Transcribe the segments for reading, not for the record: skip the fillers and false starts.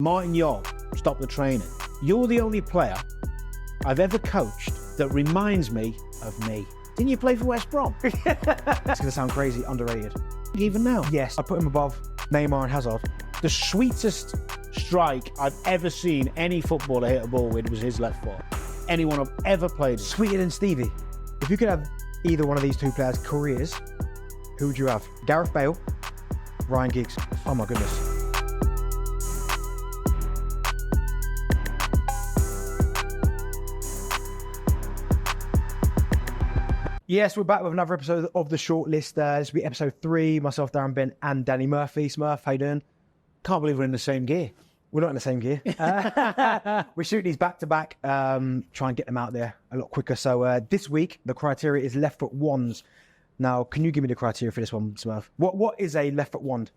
Martin Jol stopped the training. You're the only player I've ever coached that reminds me of me. Didn't you play for West Brom? It's going to sound crazy, underrated. Even now? Yes, I put him above Neymar and Hazard. The sweetest strike I've ever seen any footballer hit a ball with was his left foot. Anyone I've ever played with. Sweeter than Stevie. If you could have either one of these two players' careers, who would you have? Gareth Bale, Ryan Giggs. Oh my goodness. Yes, we're back with another episode of the Shortlist. This will be episode 3. Myself, Darren Bent, and Danny Murphy. Smurf, how you doing? Can't believe we're in the same gear. We're not in the same gear. We shoot these back to back, try and get them out there a lot quicker. So this week, the criteria is left foot wands. Now, can you give me the criteria for this one, Smurf? What is a left foot wand?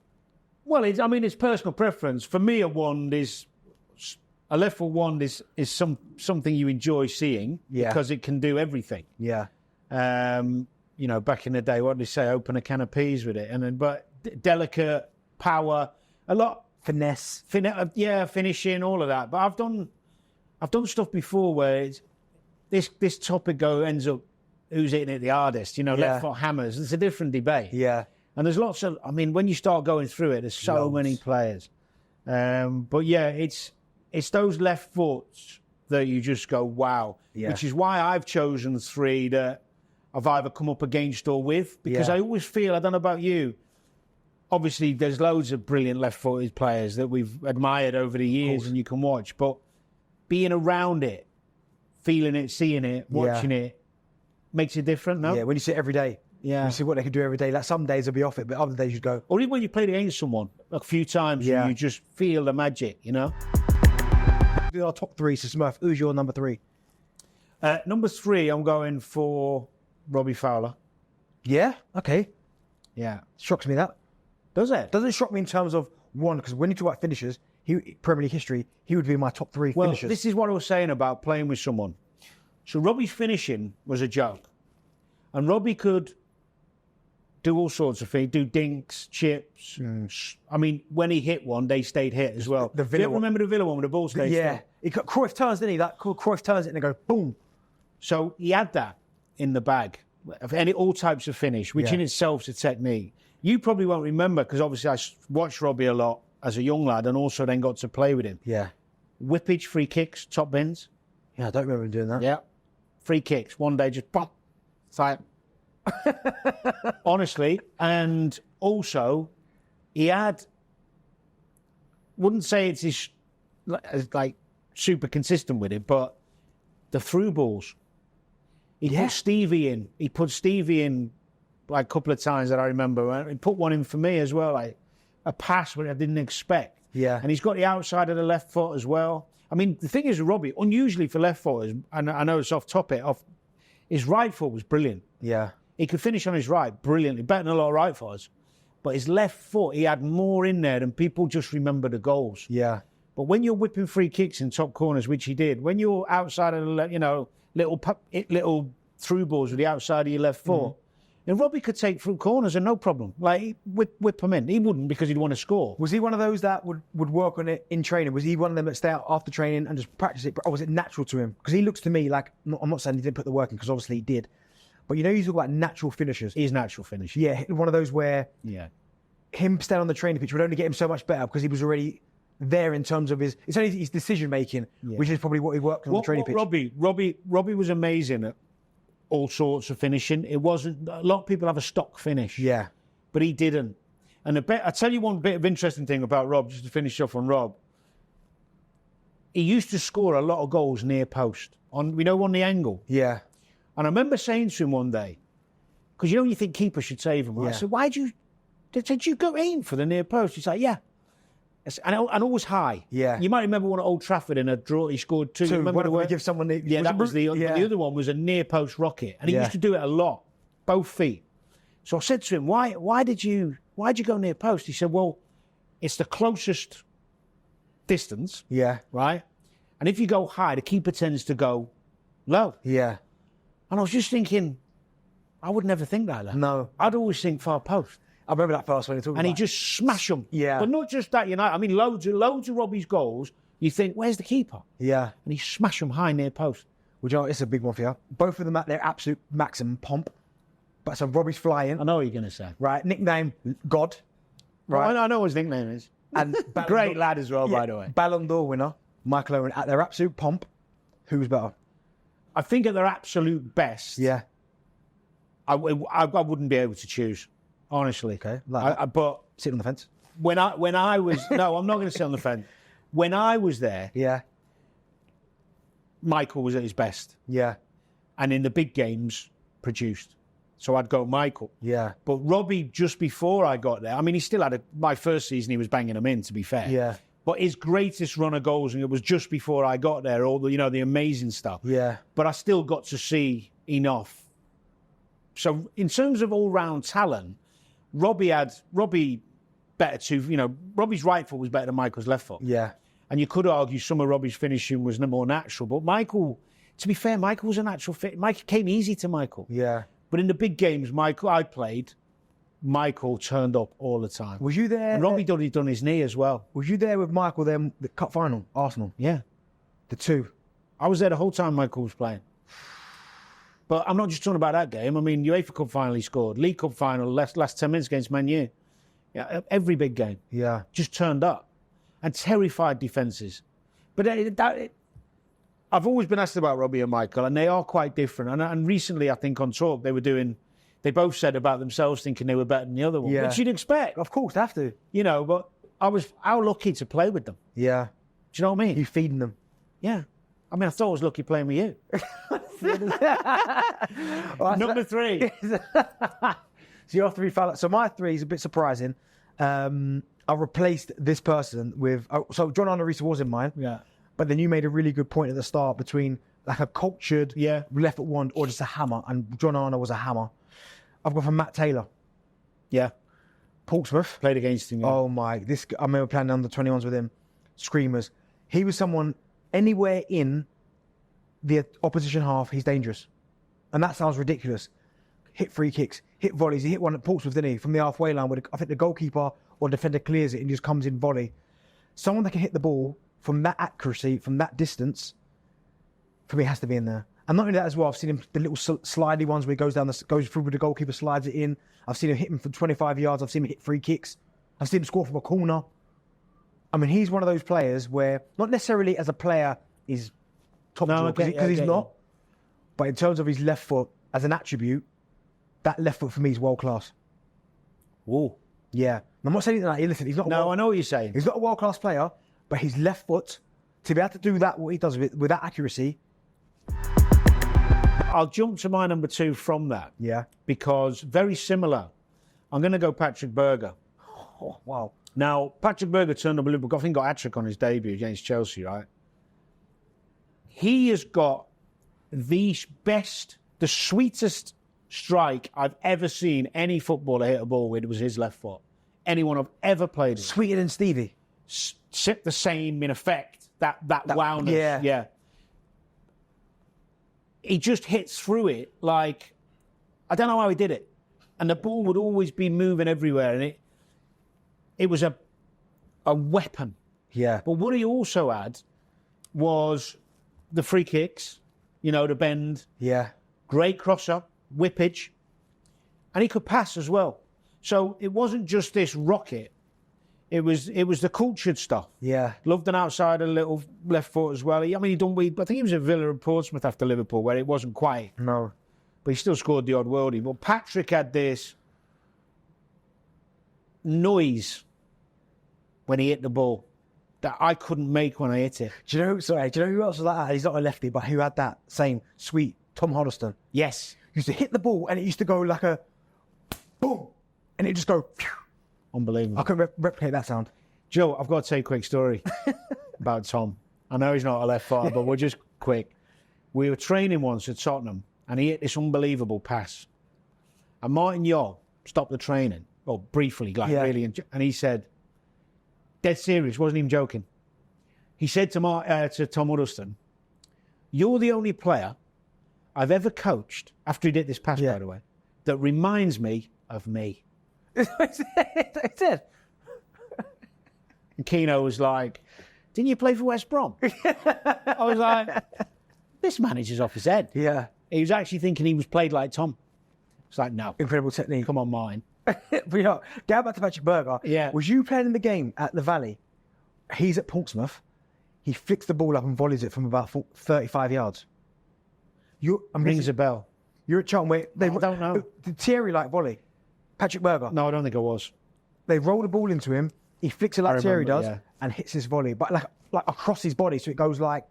Well, it's personal preference. For me, a left foot wand is something you enjoy seeing because it can do everything. Yeah. Back in the day, what did they say? Open a can of peas with it, but delicate, power, a lot. Finesse. Finishing, all of that. But I've done stuff before where this topic ends up who's hitting it the hardest. Left foot hammers. It's a different debate. Yeah. And there's lots of. When you start going through it, there's so many players. It's those left foots that you just go wow. Yeah. Which is why I've chosen 3 that I've either come up against or with, because I always feel, I don't know about you, obviously there's loads of brilliant left-footed players that we've admired over the years and you can watch, but being around it, feeling it, seeing it, watching it, makes it different, no? Yeah, when you see it every day. Yeah. You see what they can do every day. Like some days they'll be off it, but other days you go. Or even when you played against someone a few times, you just feel the magic, Our top 3, so Smurf, who's your number 3? Number 3, I'm going for Robbie Fowler. Yeah? Okay. Yeah. Shocks me that. Does it? Doesn't shock me in terms of one, because when you talk about finishers, Premier League history, he would be in my top 3 finishers. Well, this is what I was saying about playing with someone. So Robbie's finishing was a joke. And Robbie could do all sorts of things, do dinks, chips. When he hit one, they stayed hit as well. The Villa one. Remember the Villa one with the ball stayed still? He got Cruyff turns, didn't he? That Cruyff turns it and they go boom. So he had that in the bag of all types of finish, which in itself is a technique. You probably won't remember because obviously I watched Robbie a lot as a young lad and also then got to play with him. Yeah. Whippage, free kicks, top bins. Yeah, I don't remember him doing that. Yeah. Free kicks. One day just pop. It's like... Honestly, and also he had, wouldn't say it's his like super consistent with it, but the through balls. He put Stevie in like a couple of times that I remember. He put one in for me as well, like a pass where I didn't expect. Yeah. And he's got the outside of the left foot as well. The thing is with Robbie, unusually for left footers, and I know it's off topic, his right foot was brilliant. Yeah. He could finish on his right brilliantly, better than a lot of right footers. But his left foot, he had more in there than people just remember the goals. Yeah. But when you're whipping free kicks in top corners, which he did, when you're outside of the, little through balls with the outside of your left foot, and Robbie could take through corners and no problem. Like, whip them in. He wouldn't because he'd want to score. Was he one of those that would work on it in training? Was he one of them that stay out after training and just practice it? Or was it natural to him? Because he looks to me like, I'm not saying he didn't put the work in, because obviously he did. But you talk about natural finishers. He's natural finisher. Yeah, one of those where him staying on the training pitch would only get him so much better because he was already there in terms of it's only his decision making, which is probably what he worked on the training pitch. Robbie was amazing at all sorts of finishing. It wasn't, a lot of people have a stock finish. Yeah. But he didn't. And I'll tell you one bit of interesting thing about Rob, just to finish off on Rob. He used to score a lot of goals near post, on the angle. Yeah. And I remember saying to him one day, because you think keeper should save him. Right? I said, did you go aim for the near post? He's like, yeah. And always high. Yeah. You might remember one at Old Trafford in a draw, he scored 2. Remember when he give someone the... Yeah, that was the other one was a near post rocket. And he used to do it a lot, both feet. So I said to him, why'd you go near post? He said, well, it's the closest distance. Yeah. Right? And if you go high, the keeper tends to go low. Yeah. And I was just thinking, I would never think like that. No. I'd always think far post. I remember that first one. And he just smashed them. Yeah. But not just that, I mean, loads of Robbie's goals, you think, where's the keeper? Yeah. And he smashed them high near post. Well, you know, it's a big one for you. Both of them at their absolute maximum pomp. But so Robbie's flying. I know what you're going to say. Right. Nickname, God. Right. Well, I know what his nickname is. And Great lad as well, by the way. Ballon d'Or winner, Michael Owen, at their absolute pomp. Who's better? I think at their absolute best, Yeah. I wouldn't be able to choose, honestly. Okay. But Sitting on the fence. when I was no, I'm not going to sit on the fence. When I was there, Yeah. Michael was at his best, Yeah. and in the big games, produced. So I'd go Michael. Yeah. But Robbie, just before I got there, I mean, he still had my first season, he was banging them in, to be fair. Yeah. But his greatest run of goals, and it was just before I got there, all the, the amazing stuff. Yeah. But I still got to see enough. So in terms of all-round talent, Robbie better to, Robbie's right foot was better than Michael's left foot. Yeah. And you could argue some of Robbie's finishing was more natural. But Michael, to be fair, Michael was a natural fit. Mike came easy to Michael. Yeah. But in the big games, I played, Michael turned up all the time. Was you there? And Robbie done his knee as well. Was you there with Michael then, the cup final, Arsenal? Yeah. The two. I was there the whole time Michael was playing. But I'm not just talking about that game. I mean, UEFA Cup final he scored. League Cup final, last 10 minutes against Man U. Yeah, every big game. Yeah. Just turned up. And terrified defences. But I've always been asked about Robbie and Michael, and they are quite different. And recently, I think on Talk, they both said about themselves thinking they were better than the other one. Yeah. Which you'd expect. Of course, they have to. But I was lucky to play with them. Yeah. Do you know what I mean? You feeding them. Yeah. I mean, I thought I was lucky playing with you. Number 3. So your 3 Fowler. So my 3 is a bit surprising. I replaced this person with... so John Arne Riise was in mine. Yeah. But then you made a really good point at the start between like a cultured left foot one or just a hammer. And John Arne was a hammer. I've gone for Matt Taylor. Yeah. Portsmouth. Played against him. Yeah. Oh my! I remember playing under 21s with him. Screamers. He was someone anywhere in the opposition half, he's dangerous, and that sounds ridiculous. Hit free kicks, hit volleys. He hit one at Portsmouth, didn't he? From the halfway line, where I think the goalkeeper or defender clears it and just comes in volley. Someone that can hit the ball from that accuracy, from that distance, for me has to be in there. And not only that as well, I've seen him the little slidey ones where he goes through with the goalkeeper, slides it in. I've seen him hit him from 25 yards. I've seen him hit free kicks. I've seen him score from a corner. I mean, he's one of those players where, not necessarily as a player, he's top drawer, because he's not. But in terms of his left foot as an attribute, that left foot for me is world class. Whoa. Yeah. I'm not saying that. Listen, he's not. I know what you're saying. He's not a world class player, but his left foot, to be able to do that, what he does with that accuracy. I'll jump to my number 2 from that. Yeah. Because very similar. I'm going to go Patrik Berger. Oh, wow. Now, Patrik Berger turned up a little bit. I think got a hat-trick on his debut against Chelsea, right? He has got the sweetest strike I've ever seen any footballer hit a ball with. It was his left foot. Anyone I've ever played with. Sweeter than Stevie. The same in effect. That wowness. Yeah. He just hits through it like, I don't know how he did it. And the ball would always be moving everywhere. And it was a weapon. Yeah. But what he also had was the free kicks, the bend. Yeah. Great crosser, whippage. And he could pass as well. So it wasn't just this rocket. It was the cultured stuff. Yeah. Loved an outsider, little left foot as well. I think he was at Villa and Portsmouth after Liverpool, where it wasn't quite. No. But he still scored the odd worldie. But Patrik had this noise when he hit the ball that I couldn't make when I hit it. Do you know who else was like that? He's not a lefty, but who had that same sweet Tom Huddleston? Yes. He used to hit the ball and it used to go like a boom, and it just go. Phew. Unbelievable. I couldn't replicate that sound. Joe, I've got to tell you a quick story about Tom. I know he's not a left footer, but we're just quick. We were training once at Tottenham, and he hit this unbelievable pass. And Martin Yole stopped the training, well, briefly, really, and he said, dead serious, wasn't even joking. He said to Tom Huddleston, "You're the only player I've ever coached," after he did this pass, by the way, "that reminds me of me." It did. And Keano was like, didn't you play for West Brom? I was like, this manager's off his head. Yeah. He was actually thinking he was played like Tom. It's like, no. Incredible technique. Come on, mine. But you know, going back to Patrik Berger. Yeah. Was you playing in the game at the Valley? He's at Portsmouth. He flicks the ball up and volleys it from about 35 yards. Rings a bell. You're at Charlton where I don't know. The Thierry-like volley. Patrik Berger. No, I don't think I was. They roll the ball into him. He flicks it like Thierry does and hits his volley, but like across his body, so it goes like.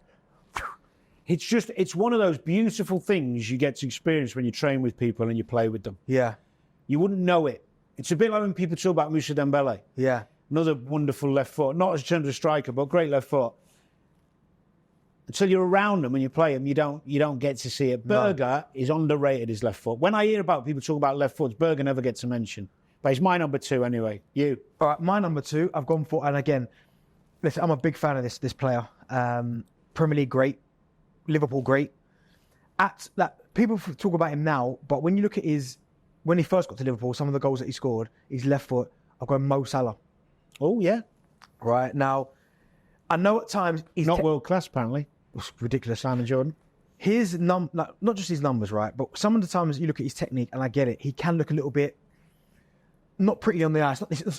It's one of those beautiful things you get to experience when you train with people and you play with them. Yeah. You wouldn't know it. It's a bit like when people talk about Moussa Dembele. Yeah. Another wonderful left foot, not as terms of striker, but great left foot. Until you're around them and you play them, you don't get to see it. Berger is underrated, his left foot. When I hear about people talking about left foots, Berger never gets a mention. But he's my number 2 anyway. You? All right, my number 2, I've gone for, and again, listen, I'm a big fan of this player. Premier League great, Liverpool great. People talk about him now, but when you look at when he first got to Liverpool, some of the goals that he scored, his left foot, I've got Mo Salah. Oh, yeah. Right, now, I know at times he's not world class, apparently. It's ridiculous. Simon Jordan. His not just his numbers, right, but some of the times you look at his technique, and I get it, he can look a little bit not pretty on the eye.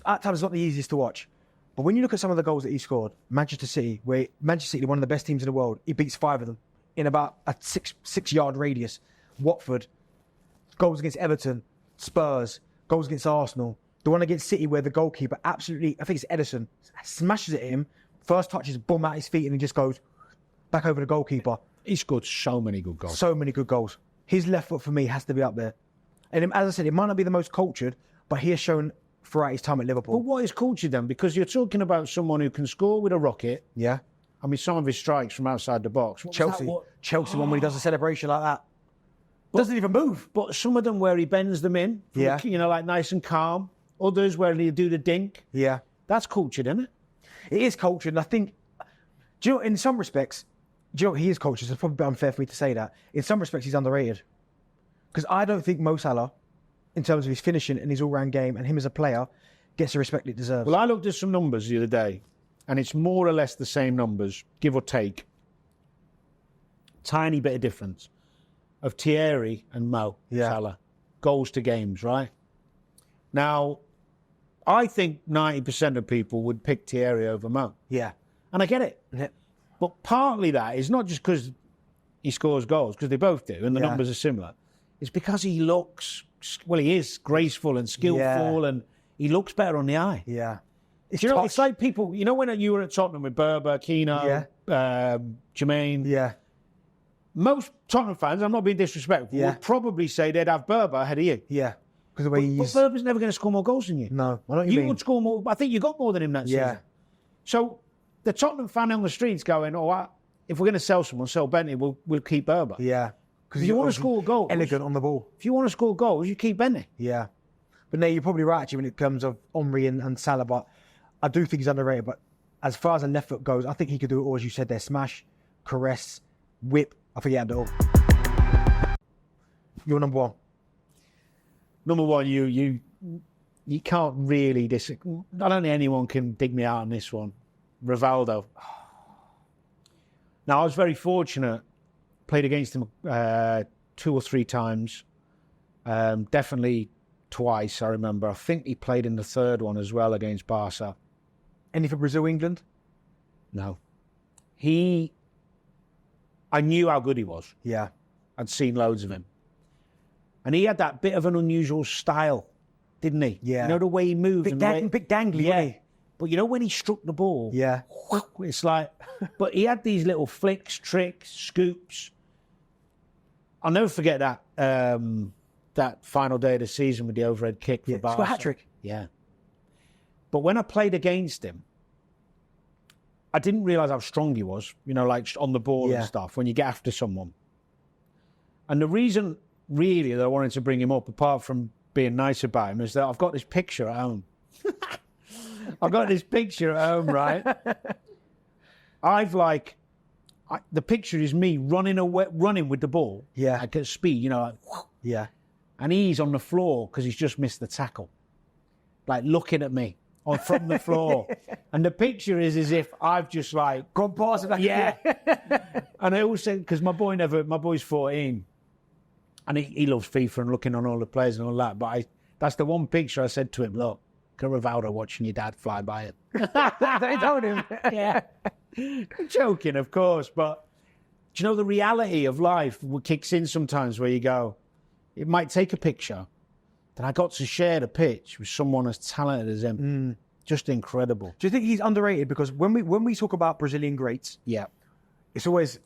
At times, it's not the easiest to watch. But when you look at some of the goals that he scored, Manchester City, one of the best teams in the world, he beats 5 of them in about a 6-yard radius. Watford, goals against Everton, Spurs, goals against Arsenal. The one against City where the goalkeeper absolutely, I think it's Edison, smashes it at him. First touch is boom at his feet and he just goes back over the goalkeeper. He scored so many good goals. So many good goals. His left foot for me has to be up there. And as I said, it might not be the most cultured, but he has shown throughout his time at Liverpool. But what is culture then? Because you're talking about someone who can score with a rocket. Yeah. I mean, some of his strikes from outside the box. Chelsea one when he does a celebration like that. Doesn't even move. But some of them where he bends them in. Yeah. Like nice and calm. Others where he do the dink. Yeah. That's cultured, isn't it? It is cultured. And I think, do you know, in some respects, he is cultured. So it's probably unfair for me to say that. In some respects, he's underrated. Because I don't think Mo Salah, in terms of his finishing and his all-round game and him as a player, gets the respect it deserves. Well, I looked at some numbers the other day, and it's more or less the same numbers, give or take. Tiny bit of difference of Thierry and Mo Salah. Goals to games, right? Now, I think 90% of people would pick Thierry over Mo. Yeah. And I get it. Yeah. But partly that is not just because he scores goals, because they both do, and the numbers are similar. It's because he looks, he is graceful and skillful, and he looks better on the eye. Yeah. It's like people, when you were at Tottenham with Berber, Keano, Jermaine. Yeah. Most Tottenham fans, I'm not being disrespectful, would probably say they'd have Berber ahead of you. Yeah. Because the way but Berber's never going to score more goals than you. No. I know what you mean. would score more. I think you got more than him that season. So the Tottenham fan on the streets going, if we're going to sell someone, sell Bentley, we'll keep Berber. Yeah. Because if you want to score goals, elegant on the ball. If you want to score goals, you keep Bentley. Yeah. But no, you're probably right actually when it comes of Omri and Salah, but I do think he's underrated. But as far as a left foot goes, I think he could do it all, as you said there. Smash, caress, whip. I think he had it all. You're number 1. Number 1, you can't really disagree. I don't think anyone can dig me out on this one. Rivaldo. Now, I was very fortunate. Played against him 2 or 3 times. Definitely twice, I remember. I think he played in the 3rd one as well against Barca. Any for Brazil, England? No. I knew how good he was. Yeah. I'd seen loads of him. And he had that bit of an unusual style, didn't he? Yeah. You know, the way he moved. Bit dangly, yeah. wasn't he? But you know when he struck the ball? Yeah. It's like... But he had these little flicks, tricks, scoops. I'll never forget that that final day of the season with the overhead kick for Barca. Score hat-trick. Yeah. But when I played against him, I didn't realise how strong he was, like on the ball and stuff, when you get after someone. And the reason, really, that I wanted to bring him up, apart from being nice about him, is that I've got this picture at home. Right? The picture is me running with the ball. Yeah. At speed, Yeah. And he's on the floor because he's just missed the tackle. like looking at me or from the floor. And the picture is as if I've just like gone past it. Yeah. And I always say, because my boy's 14 and he loves FIFA and looking on all the players and all that. But that's the one picture I said to him, look, Rivaldo watching your dad fly by it. They told him. Yeah. I'm joking, of course, but do you know the reality of life kicks in sometimes where you go, it might take a picture. Then I got to share the pitch with someone as talented as him. Just incredible. Do you think he's underrated? Because when we talk about Brazilian greats, yeah, it's always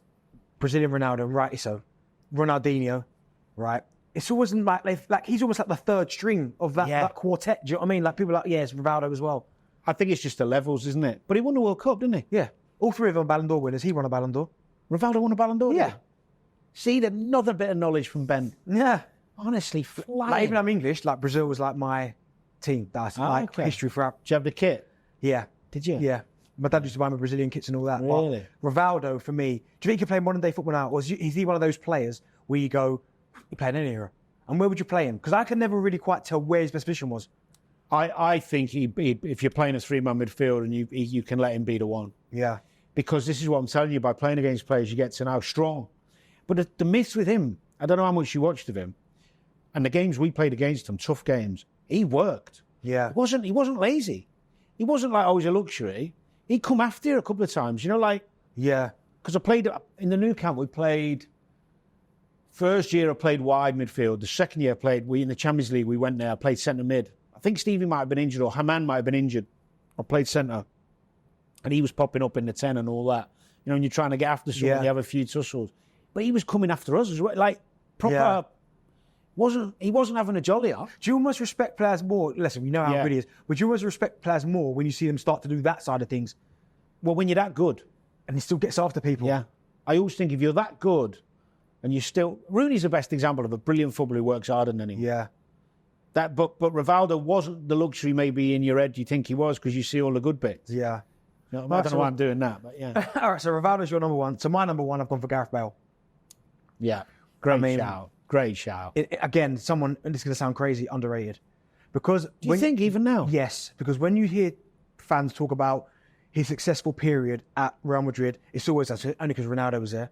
Brazilian Ronaldo, rightly so. Ronaldinho, right? It's always like he's almost like the third string of that quartet. Do you know what I mean? Like people are like, it's Rivaldo as well. I think it's just the levels, isn't it? But he won the World Cup, didn't he? Yeah. All three of them Ballon d'Or winners. He won a Ballon d'Or. Rivaldo won a Ballon d'Or? Yeah. See, another bit of knowledge from Ben. Yeah. Honestly, flying. Like, even I'm English, like Brazil was like my team. That's history throughout. Did you have the kit? Yeah. Did you? Yeah. My dad used to buy me Brazilian kits and all that. Really? But Rivaldo, for me, do you think he could play modern day football now? Or is he one of those players where you go, you play in any era? And where would you play him? Because I can never really quite tell where his best position was. I think if you're playing a three-man midfield and you can let him be the one. Yeah. Because this is what I'm telling you, by playing against players, you get to know strong. But the myth with him, I don't know how much you watched of him, and the games we played against him, tough games, he worked. Yeah. He wasn't lazy. He wasn't like always a luxury. He'd come after you a couple of times, Yeah. Because I played in the new camp, we played. First year I played wide midfield. The second year in the Champions League, we went there, I played centre mid. I think Stevie might have been injured or Haman might have been injured. I played centre. And he was popping up in the 10 and all that. And you're trying to get after someone, you have a few tussles. But he was coming after us as well. Like, proper, he wasn't having a jolly off. Do you almost respect players more? Listen, we know how good he is. Would you almost respect players more when you see them start to do that side of things? Well, when you're that good. And he still gets after people. Yeah. I always think if you're that good and you still... Rooney's the best example of a brilliant footballer who works harder than anyone. Yeah. But Rivaldo wasn't the luxury maybe in your head you think he was because you see all the good bits. Yeah. I don't know why I'm doing that, but yeah. All right, so Rivaldo's your number one. So my number one, I've gone for Gareth Bale. Yeah. Great shout. Great shout. Again, someone, and this is going to sound crazy, underrated. Because do you think even now? Yes, because when you hear fans talk about his successful period at Real Madrid, it's always only because Ronaldo was there.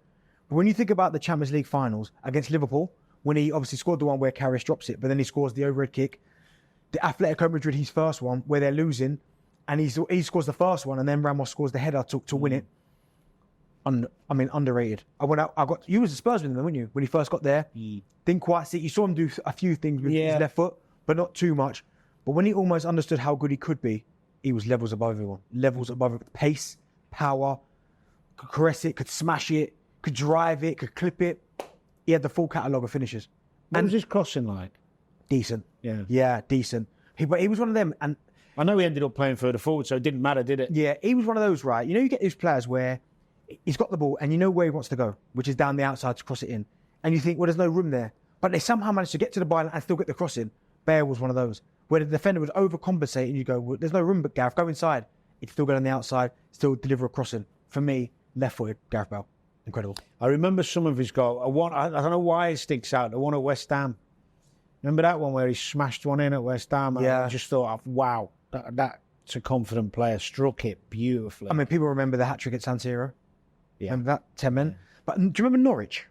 But when you think about the Champions League finals against Liverpool, when he obviously scored the one where Karius drops it, but then he scores the overhead kick. The Atletico Madrid, his first one, where they're losing, and he scores the first one, and then Ramos scores the header to win it. Underrated. You was a Spursman then, weren't you? When he first got there, didn't quite see. You saw him do a few things with his left foot, but not too much. But when he almost understood how good he could be, he was levels above everyone. Levels above it. Pace, power, could caress it, could smash it, could drive it, could clip it. He had the full catalogue of finishes. What was his crossing like? Decent. Yeah. Yeah, decent. But he was one of them. And I know he ended up playing further forward, so it didn't matter, did it? Yeah, he was one of those, right? You get these players where he's got the ball and you know where he wants to go, which is down the outside to cross it in. And you think, well, there's no room there. But they somehow managed to get to the byline and still get the cross in. Bale was one of those, where the defender would overcompensate and you go, well, there's no room, but Gareth, go inside. He'd still get on the outside, still deliver a crossing. For me, left-footed, Gareth Bale. Incredible. I remember some of his goals. I don't know why it sticks out. The one at West Ham. Remember that one where he smashed one in at West Ham? Yeah. I just thought, wow, that's a confident player. Struck it beautifully. I mean, people remember the hat-trick at San Siro. Yeah. Remember that? 10 men. Yeah. But do you remember Norwich?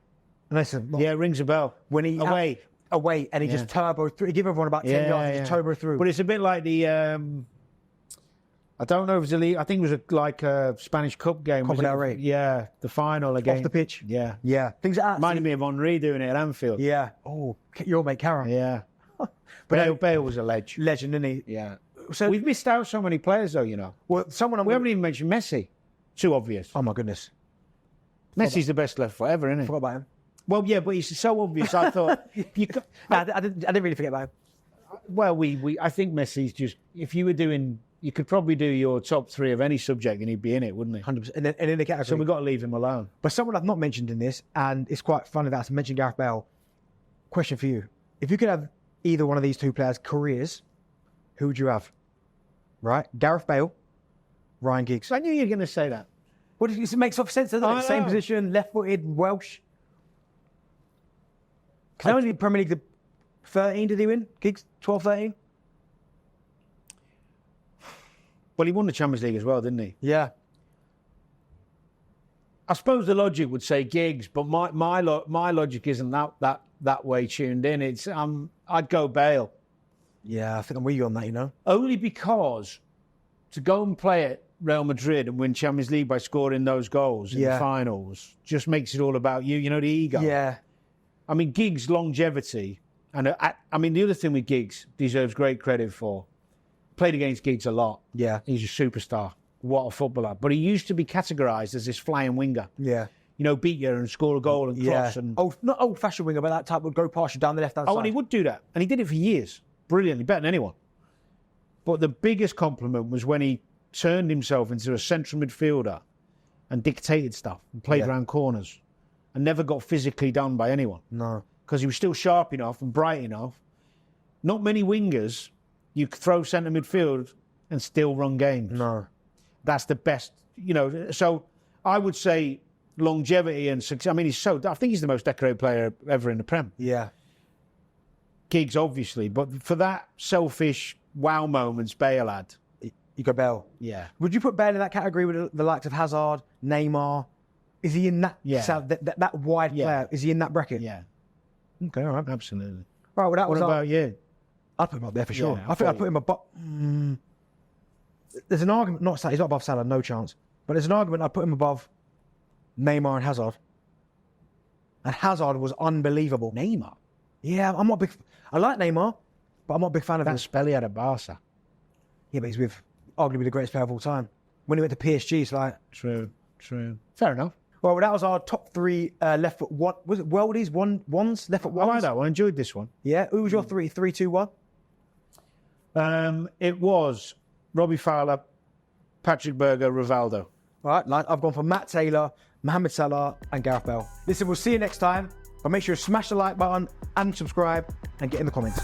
Yeah, it rings a bell. When he... Away, and he just turbo through. He gave everyone about 10 yards and just turbo through. But it's a bit like the... I don't know if it was a league. I think it was like a Spanish Cup game. Copa del Rey. Yeah, the final again. Off the pitch. Yeah. Yeah. Things like that. Reminded me of Henry doing it at Anfield. Yeah. Oh, your mate Karen. Yeah. But Bale was a legend. Legend, isn't he? Yeah. So we've missed out so many players, though, Well, we haven't even mentioned Messi. Too obvious. Oh, my goodness. Messi's the best left foot ever, isn't he? Forgot about him. Well, yeah, but he's so obvious. I thought... I didn't really forget about him. Well, I think Messi's just... If you were doing... You could probably do your top three of any subject and he'd be in it, wouldn't he? 100%. And in the category. So we've got to leave him alone. But someone I've not mentioned in this, and it's quite funny that I mentioned Gareth Bale. Question for you. If you could have either one of these two players' careers, who would you have? Right? Gareth Bale, Ryan Giggs. I knew you were going to say that. Well, it makes sense, doesn't it? Same position, left-footed, Welsh. Because how many Premier League 13 did he win? Giggs, 12, 13? Well, he won the Champions League as well, didn't he? Yeah. I suppose the logic would say Giggs, but my logic isn't that way tuned in. It's I'd go Bale. Yeah, I think I'm with you on that, you know. Only because to go and play at Real Madrid and win Champions League by scoring those goals in the finals just makes it all about you. You know, the ego. Yeah. I mean, Giggs' longevity, and I mean, the other thing with Giggs deserves great credit for. Played against Giggs a lot. Yeah. He's a superstar. What a footballer. But he used to be categorised as this flying winger. Yeah. You know, beat you and score a goal and cross. And not old-fashioned winger, but that type would go past you down the left-hand side. and he would do that. And he did it for years. Brilliantly, better than anyone. But the biggest compliment was when he turned himself into a central midfielder and dictated stuff and played around corners and never got physically done by anyone. No. Because he was still sharp enough and bright enough. Not many wingers you could throw centre midfield and still run games. No. That's the best, you know. So I would say longevity and success. I mean, I think he's the most decorated player ever in the Prem. Yeah. Giggs, obviously. But for that selfish wow moments Bale had. You go Bale. Yeah. Would you put Bale in that category with the likes of Hazard, Neymar? Is he in that that wide player? Is he in that bracket? Yeah. Okay, all right. Absolutely. Right, well, What about you? I'd put him up there for sure. Yeah, I think I'd put him above. There's an argument, he's not above Salah, no chance. But there's an argument I'd put him above Neymar and Hazard. And Hazard was unbelievable. Neymar? Yeah, I'm not big. I like Neymar, but I'm not a big fan of That him. spell he had at Barca. Yeah, but he's with arguably the greatest player of all time. When he went to PSG, it's like... True. Fair enough. Well, that was our top three left foot one. Was it worldies? Ones? Left foot I ones? like that one. I enjoyed this one. Yeah. Who was your three? 3, 2, 1? It was Robbie Fowler, Patrik Berger, Rivaldo. All right, I've gone for Matt Taylor, Mohamed Salah, and Gareth Bale. Listen, we'll see you next time. But make sure you smash the like button and subscribe and get in the comments.